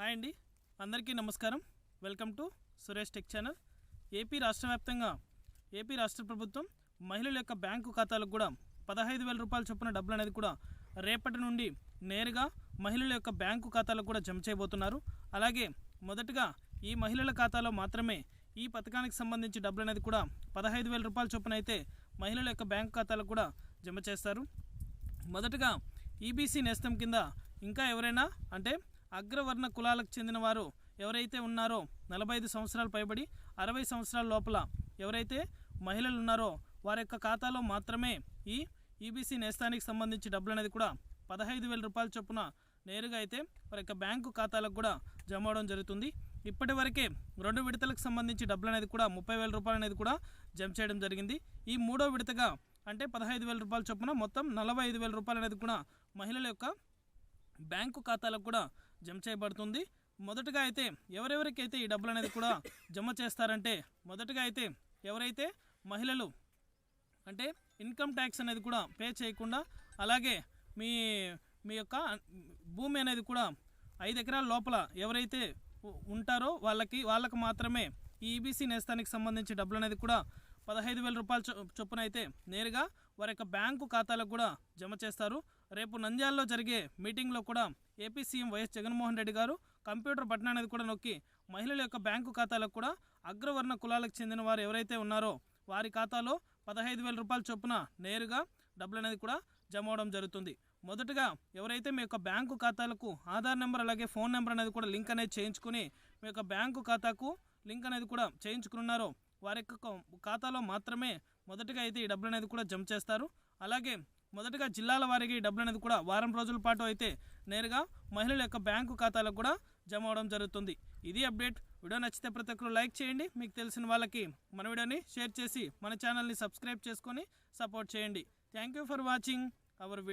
Hi అండి, అందరికీ నమస్కారం. Welcome to Suresh tech channel. AP రాష్ట్ర ప్రభుత్వం మహిళల యొక్క బ్యాంకు ఖాతాలకు కూడా 15,000 రూపాయల చొప్పున డబ్బులు అనేది కూడా రేపటి నుండి నేరుగా మహిళల యొక్క బ్యాంకు ఖాతాలకు కూడా జమ చేయబోతున్నారు. అలాగే మొదటగా ఈ మహిళల ఖాతాలో మాత్రమే ఈ పథకానికి సంబంధించి డబ్బులు అనేది కూడా 15,000 రూపాయల చొప్పున అయితే మహిళల యొక్క బ్యాంకు ఖాతాలకు కూడా జమ చేస్తారు. మొదటగా ఈబీసీ నేస్తం కింద ఇంకా ఎవరైనా అంటే అగ్రవర్ణ కులాలకు చెందిన వారు ఎవరైతే ఉన్నారో 45 సంవత్సరాలు పైబడి 60 సంవత్సరాల లోపల ఎవరైతే మహిళలు ఉన్నారో వారి యొక్క ఖాతాలో మాత్రమే ఈ ఈబీసీ నేస్తానికి సంబంధించి డబ్బులు అనేది కూడా 15,000 రూపాయల చొప్పున నేరుగా అయితే వారి యొక్క బ్యాంకు ఖాతాలకు కూడా జమ అవడం జరుగుతుంది. ఇప్పటి వరకే 2 విడతలకు సంబంధించి డబ్బులు అనేది కూడా 30,000 రూపాయలు అనేది కూడా జమ చేయడం జరిగింది. ఈ మూడో విడతగా అంటే 15,000 రూపాయల చొప్పున మొత్తం 45,000 రూపాయలు అనేది కూడా మహిళల యొక్క బ్యాంకు ఖాతాలకు కూడా జమ చేయబడుతుంది. మొదటగా అయితే ఎవరెవరికైతే ఈ డబ్బులు అనేది కూడా జమ చేస్తారంటే మొదటగా అయితే ఎవరైతే మహిళలు అంటే ఇన్కమ్ ట్యాక్స్ అనేది కూడా పే చేయకుండా అలాగే మీ యొక్క భూమి అనేది కూడా 5 ఎకరాల లోపల ఎవరైతే ఉంటారో వాళ్ళకి మాత్రమే ఈ ఈబీసీ నేస్తానికి సంబంధించి డబ్బులు అనేది కూడా 15,000 రూపాయల చొప్పున అయితే నేరుగా వారి యొక్క బ్యాంకు ఖాతాలకు కూడా జమ చేస్తారు. రేపు నంద్యాలలో జరిగే మీటింగ్లో కూడా AP CM YS Jaganmohan Reddy గారు కంప్యూటర్ బటన్ అనేది కూడా నొక్కి మహిళల యొక్క బ్యాంకు ఖాతాలకు కూడా అగ్రవర్ణ కులాలకు చెందిన వారు ఎవరైతే ఉన్నారో వారి ఖాతాలో 15,000 రూపాయల చొప్పున నేరుగా డబ్బులు అనేది కూడా జమ అవడం జరుగుతుంది. మొదటగా ఎవరైతే మీ యొక్క బ్యాంకు ఖాతాలకు ఆధార్ నెంబర్ అలాగే ఫోన్ నెంబర్ అనేది కూడా లింక్ అనేది చేయించుకుని మీ యొక్క బ్యాంకు ఖాతాకు లింక్ అనేది కూడా చేయించుకున్నారో వారి యొక్క ఖాతాలో మాత్రమే మొదటగా అయితే ఈ డబ్బులు అనేది కూడా జమ చేస్తారు. అలాగే మొదటగా జిల్లాల వారికి ఈ డబ్బులు అనేది కూడా వారం రోజుల పాటు అయితే నేరుగా మహిళల యొక్క బ్యాంకు ఖాతాలకు కూడా జమ అవడం జరుగుతుంది. ఇది అప్డేట్. వీడియో నచ్చితే ప్రతి ఒక్కరు లైక్ చేయండి. మీకు తెలిసిన వాళ్ళకి మన వీడియోని షేర్ చేసి మన ఛానల్ని సబ్స్క్రైబ్ చేసుకొని సపోర్ట్ చేయండి. Thank you for watching our video.